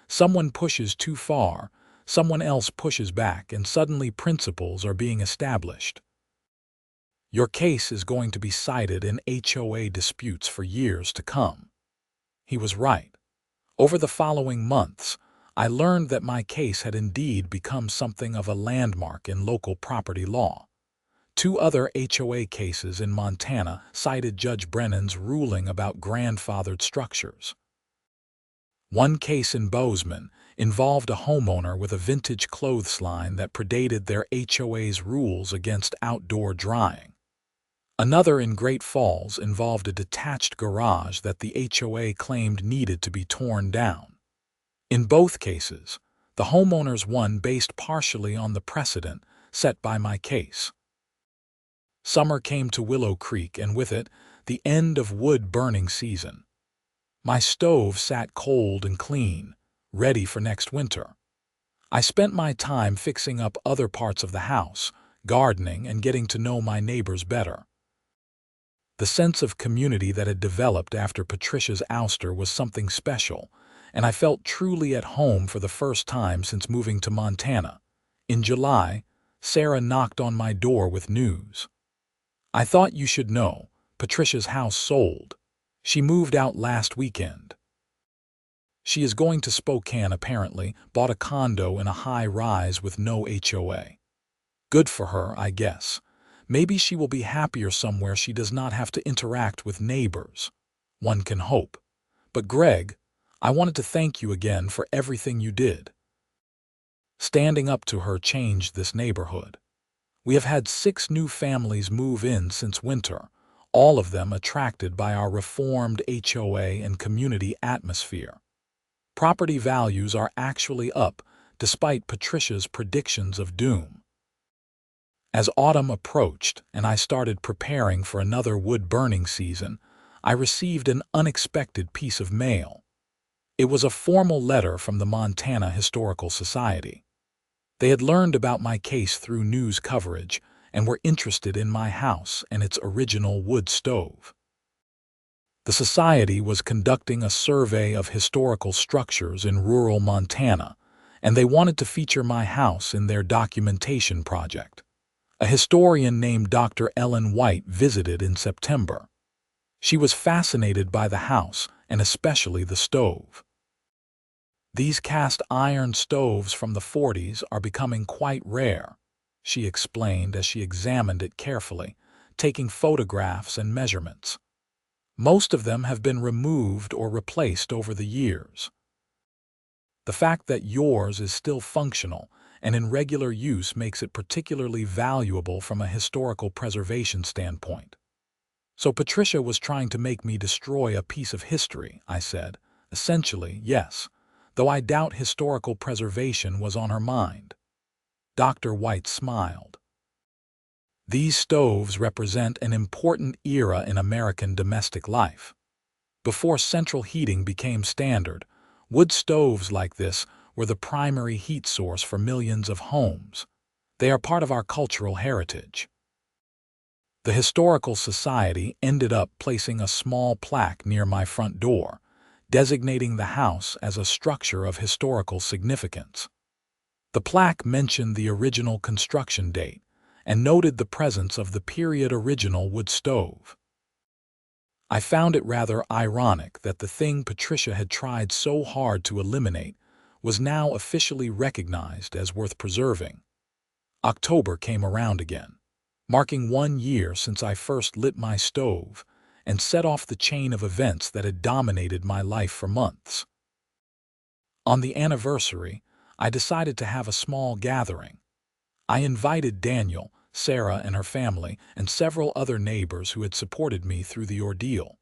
A: Someone pushes too far, someone else pushes back, and suddenly principles are being established. "Your case is going to be cited in HOA disputes for years to come." He was right. Over the following months, I learned that my case had indeed become something of a landmark in local property law. 2 other HOA cases in Montana cited Judge Brennan's ruling about grandfathered structures. One case in Bozeman involved a homeowner with a vintage clothesline that predated their HOA's rules against outdoor drying. Another in Great Falls involved a detached garage that the HOA claimed needed to be torn down. In both cases, the homeowners won based partially on the precedent set by my case. Summer came to Willow Creek, and with it, the end of wood-burning season. My stove sat cold and clean, ready for next winter. I spent my time fixing up other parts of the house, gardening, and getting to know my neighbors better. The sense of community that had developed after Patricia's ouster was something special, and I felt truly at home for the first time since moving to Montana. In July, Sarah knocked on my door with news. "I thought you should know, Patricia's house sold. She moved out last weekend. She is going to Spokane apparently, bought a condo in a high-rise with no HOA. Good for her, I guess. Maybe she will be happier somewhere she does not have to interact with neighbors. One can hope. But Greg, I wanted to thank you again for everything you did. Standing up to her changed this neighborhood. We have had 6 new families move in since winter, all of them attracted by our reformed HOA and community atmosphere. Property values are actually up, despite Patricia's predictions of doom. As autumn approached and I started preparing for another wood-burning season, I received an unexpected piece of mail. It was a formal letter from the Montana Historical Society. They had learned about my case through news coverage and were interested in my house and its original wood stove. The society was conducting a survey of historical structures in rural Montana, and they wanted to feature my house in their documentation project. A historian named Dr. Ellen White visited in September. She was fascinated by the house and especially the stove. "These cast iron stoves from the 40s are becoming quite rare," she explained as she examined it carefully, taking photographs and measurements. "Most of them have been removed or replaced over the years. The fact that yours is still functional and in regular use makes it particularly valuable from a historical preservation standpoint." "So Patricia was trying to make me destroy a piece of history," I said. "Essentially, yes, though I doubt historical preservation was on her mind." Dr. White smiled. "These stoves represent an important era in American domestic life. Before central heating became standard, wood stoves like this were the primary heat source for millions of homes. They are part of our cultural heritage." The Historical Society ended up placing a small plaque near my front door, designating the house as a structure of historical significance. The plaque mentioned the original construction date and noted the presence of the period original wood stove. I found it rather ironic that the thing Patricia had tried so hard to eliminate was now officially recognized as worth preserving. October came around again, marking 1 year since I first lit my stove and set off the chain of events that had dominated my life for months. On the anniversary, I decided to have a small gathering. I invited Daniel, Sarah and her family, and several other neighbors who had supported me through the ordeal.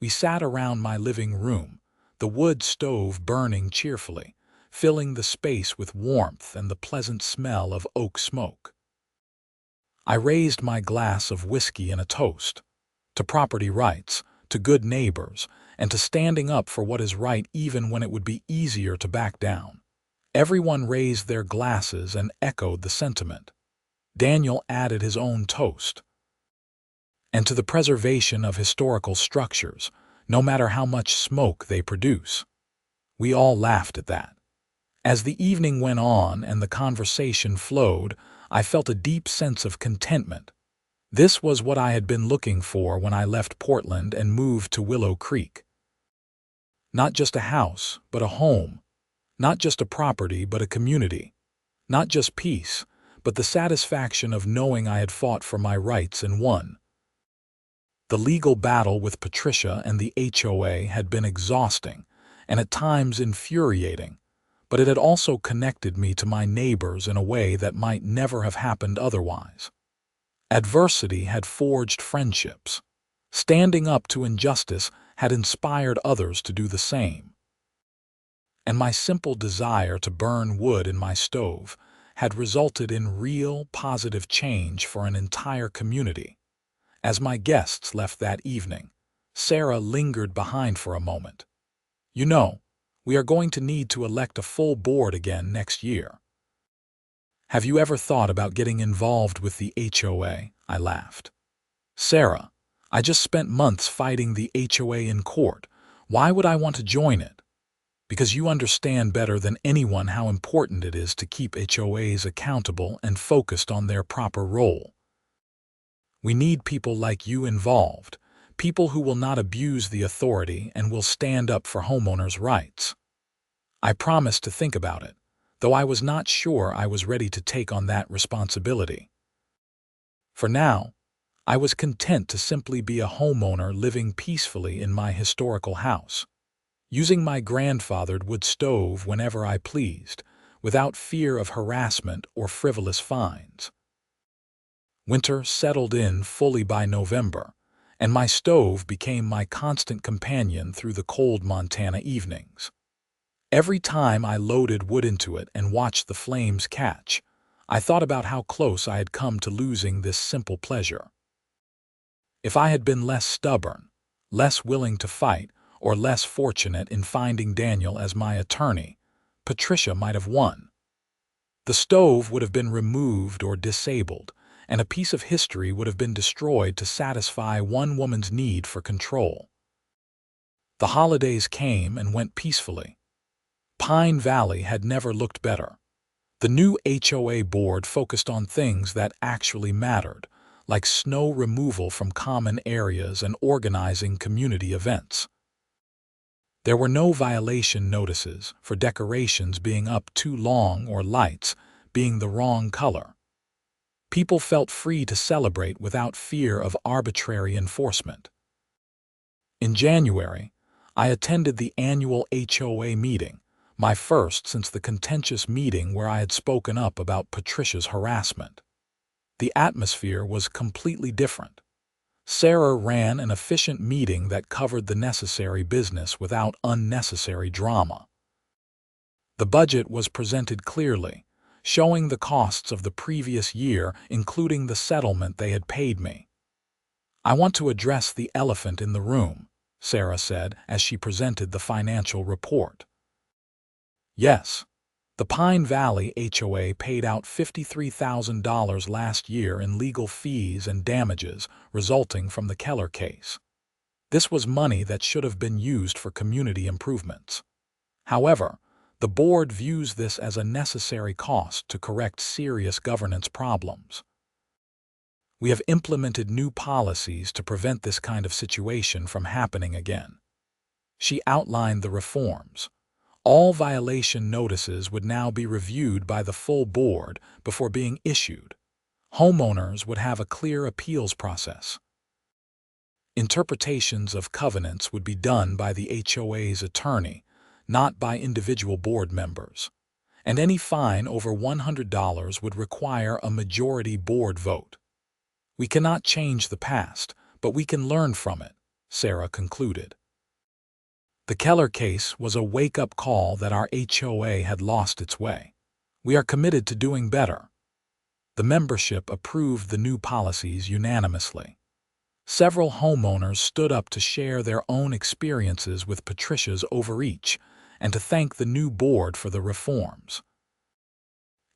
A: We sat around my living room, the wood stove burning cheerfully, filling the space with warmth and the pleasant smell of oak smoke. I raised my glass of whiskey and a toast to property rights, to good neighbors, and to standing up for what is right even when it would be easier to back down. Everyone raised their glasses and echoed the sentiment. Daniel added his own toast. "And to the preservation of historical structures, no matter how much smoke they produce." We all laughed at that. As the evening went on and the conversation flowed, I felt a deep sense of contentment. This was what I had been looking for when I left Portland and moved to Willow Creek. Not just a house, but a home. Not just a property, but a community. Not just peace, but the satisfaction of knowing I had fought for my rights and won. The legal battle with Patricia and the HOA had been exhausting and at times infuriating, but it had also connected me to my neighbors in a way that might never have happened otherwise. Adversity had forged friendships. Standing up to injustice had inspired others to do the same. And my simple desire to burn wood in my stove had resulted in real, positive change for an entire community. As my guests left that evening, Sarah lingered behind for a moment. "You know, we are going to need to elect a full board again next year. Have you ever thought about getting involved with the HOA?" I laughed. "Sarah, I just spent months fighting the HOA in court. Why would I want to join it?" "Because you understand better than anyone how important it is to keep HOAs accountable and focused on their proper role. We need people like you involved, people who will not abuse the authority and will stand up for homeowners' rights." I promised to think about it, though I was not sure I was ready to take on that responsibility. For now, I was content to simply be a homeowner living peacefully in my historical house, using my grandfathered wood stove whenever I pleased, without fear of harassment or frivolous fines. Winter settled in fully by November, and my stove became my constant companion through the cold Montana evenings. Every time I loaded wood into it and watched the flames catch, I thought about how close I had come to losing this simple pleasure. If I had been less stubborn, less willing to fight, or less fortunate in finding Daniel as my attorney, Patricia might have won. The stove would have been removed or disabled, and a piece of history would have been destroyed to satisfy one woman's need for control. The holidays came and went peacefully. Pine Valley had never looked better. The new HOA board focused on things that actually mattered, like snow removal from common areas and organizing community events. There were no violation notices for decorations being up too long or lights being the wrong color. People felt free to celebrate without fear of arbitrary enforcement. In January, I attended the annual HOA meeting, my first since the contentious meeting where I had spoken up about Patricia's harassment. The atmosphere was completely different. Sarah ran an efficient meeting that covered the necessary business without unnecessary drama. The budget was presented clearly, showing the costs of the previous year, including the settlement they had paid me. "I want to address the elephant in the room," Sarah said as she presented the financial report. Yes, the Pine Valley HOA paid out $53,000 last year in legal fees and damages resulting from the Keller case. This was money that should have been used for community improvements. However, the board views this as a necessary cost to correct serious governance problems. "We have implemented new policies to prevent this kind of situation from happening again." She outlined the reforms. All violation notices would now be reviewed by the full board before being issued. Homeowners would have a clear appeals process. Interpretations of covenants would be done by the HOA's attorney, not by individual board members. And any fine over $100 would require a majority board vote. "We cannot change the past, but we can learn from it," Sarah concluded. The Keller case was a wake-up call that our HOA had lost its way. "We are committed to doing better." The membership approved the new policies unanimously. Several homeowners stood up to share their own experiences with Patricia's overreach and to thank the new board for the reforms.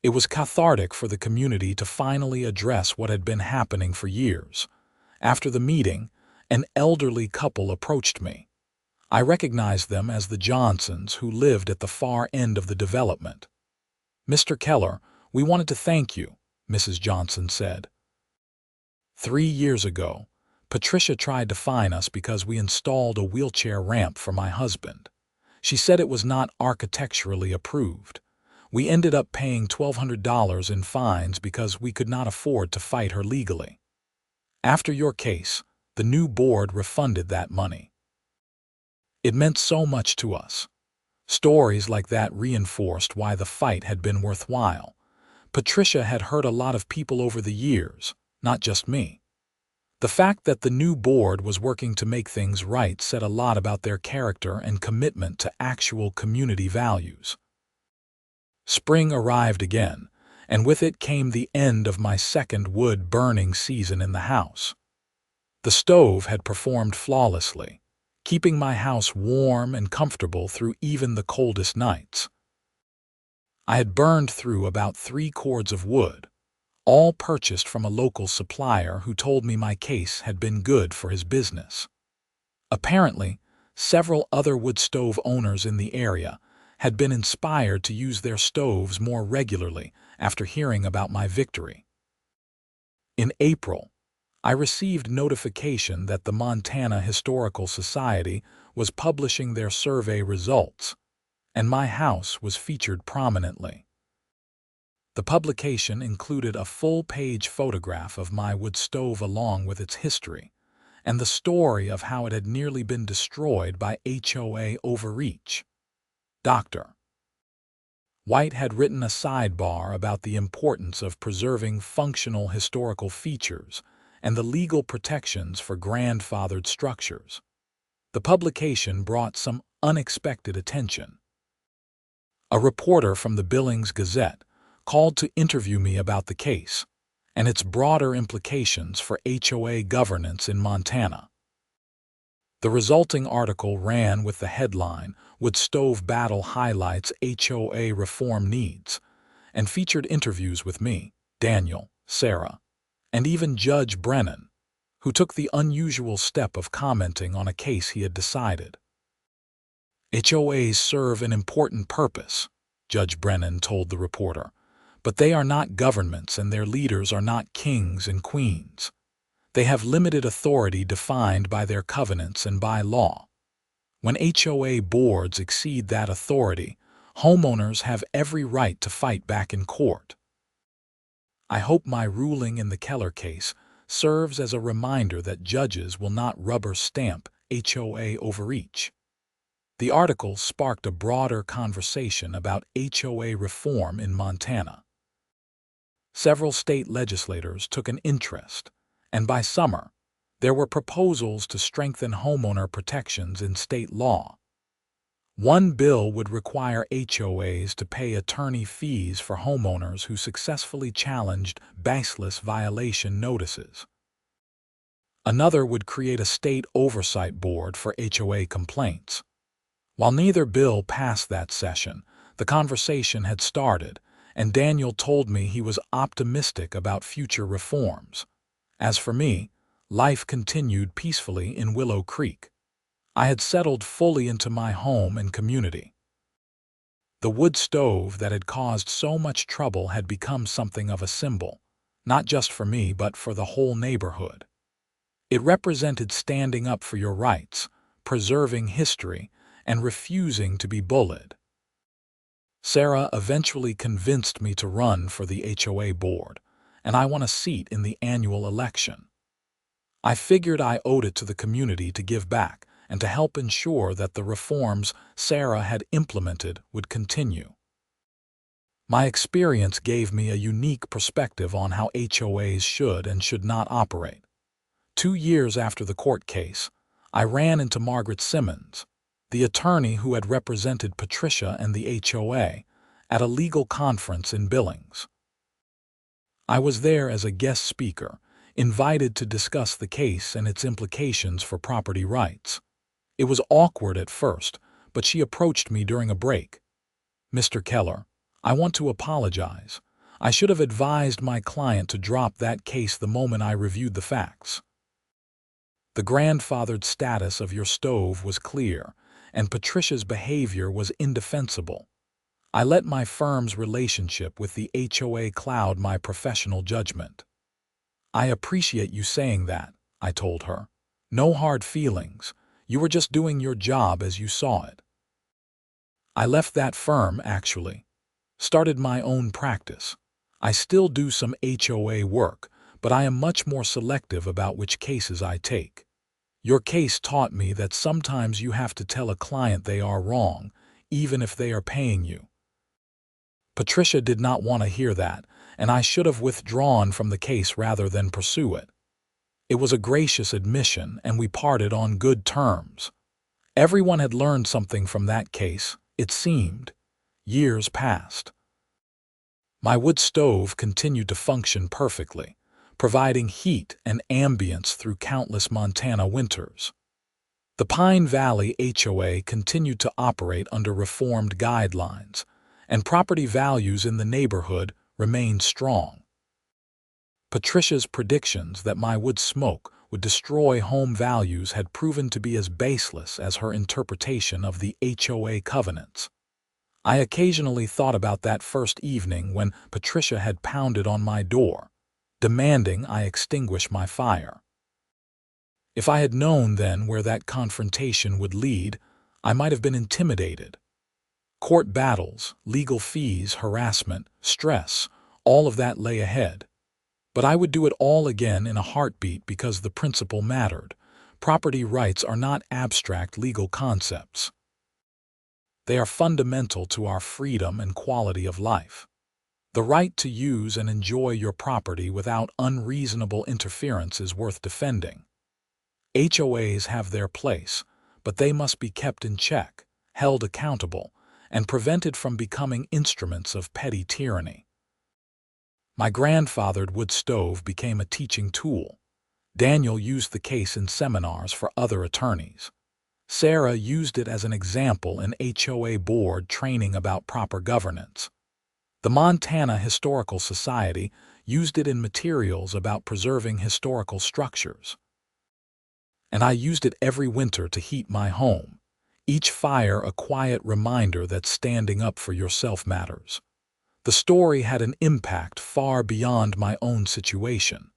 A: It was cathartic for the community to finally address what had been happening for years. After the meeting, an elderly couple approached me. I recognized them as the Johnsons who lived at the far end of the development. "Mr. Keller, we wanted to thank you," Mrs. Johnson said. 3 years ago, Patricia tried to fine us because we installed a wheelchair ramp for my husband. She said it was not architecturally approved. We ended up paying $1,200 in fines because we could not afford to fight her legally. After your case, the new board refunded that money. It meant so much to us. Stories like that reinforced why the fight had been worthwhile. Patricia had hurt a lot of people over the years, not just me. The fact that the new board was working to make things right said a lot about their character and commitment to actual community values. Spring arrived again, and with it came the end of my second wood-burning season in the house. The stove had performed flawlessly, keeping my house warm and comfortable through even the coldest nights. I had burned through about 3 cords of wood, all purchased from a local supplier who told me my case had been good for his business. Apparently, several other wood stove owners in the area had been inspired to use their stoves more regularly after hearing about my victory. In April, I received notification that the Montana Historical Society was publishing their survey results, and my house was featured prominently. The publication included a full-page photograph of my wood stove along with its history, and the story of how it had nearly been destroyed by HOA overreach. Dr. White had written a sidebar about the importance of preserving functional historical features and the legal protections for grandfathered structures. The publication brought some unexpected attention. A reporter from the Billings Gazette called to interview me about the case and its broader implications for HOA governance in Montana. The resulting article ran with the headline, "Wood Stove Battle Highlights HOA Reform Needs," and featured interviews with me, Daniel, Sarah, and even Judge Brennan, who took the unusual step of commenting on a case he had decided. "HOAs serve an important purpose," Judge Brennan told the reporter, "but they are not governments and their leaders are not kings and queens. They have limited authority defined by their covenants and by law. When HOA boards exceed that authority, homeowners have every right to fight back in court. I hope my ruling in the Keller case serves as a reminder that judges will not rubber stamp HOA overreach." The article sparked a broader conversation about HOA reform in Montana. Several state legislators took an interest, and by summer, there were proposals to strengthen homeowner protections in state law. One bill would require HOAs to pay attorney fees for homeowners who successfully challenged baseless violation notices. Another would create a state oversight board for HOA complaints. While neither bill passed that session, the conversation had started, and Daniel told me he was optimistic about future reforms. As for me, life continued peacefully in Willow Creek. I had settled fully into my home and community. The wood stove that had caused so much trouble had become something of a symbol, not just for me but for the whole neighborhood. It represented standing up for your rights, preserving history, and refusing to be bullied. Sarah eventually convinced me to run for the HOA board, and I won a seat in the annual election. I figured I owed it to the community to give back and to help ensure that the reforms Sarah had implemented would continue. My experience gave me a unique perspective on how HOAs should and should not operate. 2 years after the court case, I ran into Margaret Simmons, the attorney who had represented Patricia and the HOA, at a legal conference in Billings. I was there as a guest speaker, invited to discuss the case and its implications for property rights. It was awkward at first, but she approached me during a break. "Mr. Keller, I want to apologize. I should have advised my client to drop that case the moment I reviewed the facts. The grandfathered status of your stove was clear, and Patricia's behavior was indefensible. I let my firm's relationship with the HOA cloud my professional judgment." "I appreciate you saying that," I told her. "No hard feelings. You were just doing your job as you saw it." I left that firm, actually. Started my own practice. I still do some HOA work, but I am much more selective about which cases I take. Your case taught me that sometimes you have to tell a client they are wrong, even if they are paying you. Patricia did not want to hear that, and I should have withdrawn from the case rather than pursue it. It was a gracious admission, and we parted on good terms. Everyone had learned something from that case, it seemed. Years passed. My wood stove continued to function perfectly, providing heat and ambience through countless Montana winters. The Pine Valley HOA continued to operate under reformed guidelines, and property values in the neighborhood remained strong. Patricia's predictions that my wood smoke would destroy home values had proven to be as baseless as her interpretation of the HOA covenants. I occasionally thought about that first evening when Patricia had pounded on my door, demanding I extinguish my fire. If I had known then where that confrontation would lead, I might have been intimidated. Court battles, legal fees, harassment, stress, all of that lay ahead. But I would do it all again in a heartbeat because the principle mattered. Property rights are not abstract legal concepts. They are fundamental to our freedom and quality of life. The right to use and enjoy your property without unreasonable interference is worth defending. HOAs have their place, but they must be kept in check, held accountable, and prevented from becoming instruments of petty tyranny. My grandfathered wood stove became a teaching tool. Daniel used the case in seminars for other attorneys. Sarah used it as an example in HOA board training about proper governance. The Montana Historical Society used it in materials about preserving historical structures. And I used it every winter to heat my home, each fire a quiet reminder that standing up for yourself matters. The story had an impact far beyond my own situation.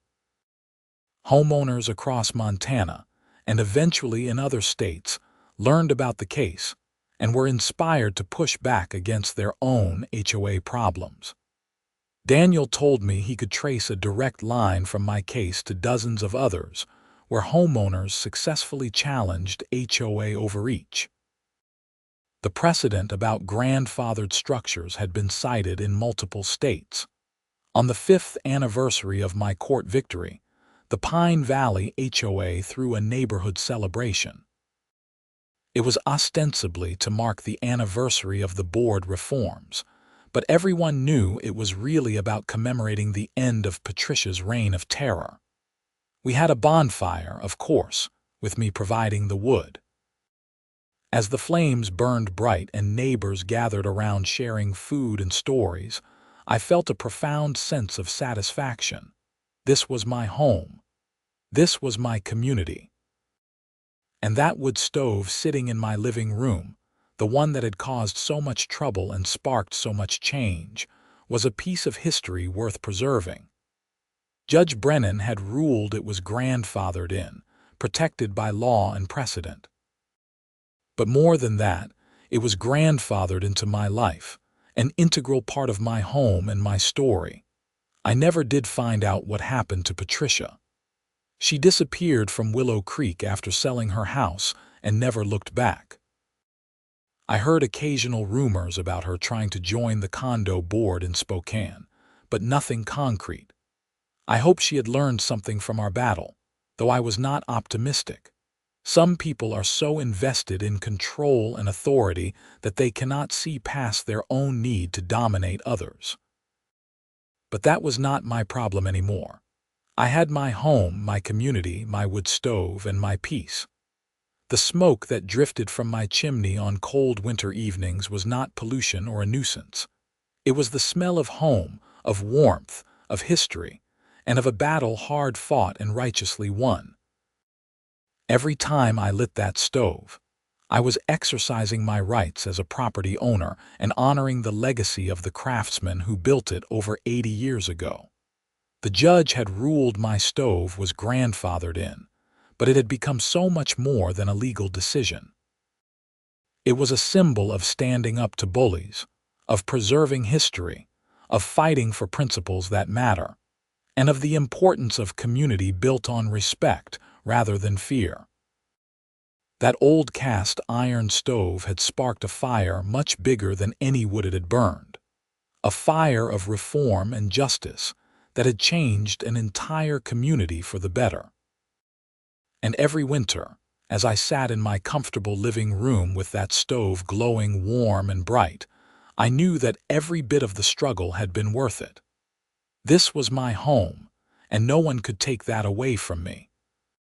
A: Homeowners across Montana, and eventually in other states, learned about the case and were inspired to push back against their own HOA problems. Daniel told me he could trace a direct line from my case to dozens of others where homeowners successfully challenged HOA overreach. The precedent about grandfathered structures had been cited in multiple states. On the 5th anniversary of my court victory, the Pine Valley HOA threw a neighborhood celebration. It was ostensibly to mark the anniversary of the board reforms, but everyone knew it was really about commemorating the end of Patricia's reign of terror. We had a bonfire, of course, with me providing the wood. As the flames burned bright and neighbors gathered around sharing food and stories, I felt a profound sense of satisfaction. This was my home. This was my community. And that wood stove sitting in my living room, the one that had caused so much trouble and sparked so much change, was a piece of history worth preserving. Judge Brennan had ruled it was grandfathered in, protected by law and precedent. But more than that, it was grandfathered into my life, an integral part of my home and my story. I never did find out what happened to Patricia. She disappeared from Willow Creek after selling her house and never looked back. I heard occasional rumors about her trying to join the condo board in Spokane, but nothing concrete. I hoped she had learned something from our battle, though I was not optimistic. Some people are so invested in control and authority that they cannot see past their own need to dominate others. But that was not my problem anymore. I had my home, my community, my wood stove, and my peace. The smoke that drifted from my chimney on cold winter evenings was not pollution or a nuisance. It was the smell of home, of warmth, of history, and of a battle hard fought and righteously won. Every time I lit that stove, I was exercising my rights as a property owner and honoring the legacy of the craftsman who built it over 80 years ago. The judge had ruled my stove was grandfathered in, but it had become so much more than a legal decision. It was a symbol of standing up to bullies, of preserving history, of fighting for principles that matter, and of the importance of community built on respect rather than fear. That old cast iron stove had sparked a fire much bigger than any wood it had burned, a fire of reform and justice that had changed an entire community for the better. And every winter, as I sat in my comfortable living room with that stove glowing warm and bright, I knew that every bit of the struggle had been worth it. This was my home, and no one could take that away from me.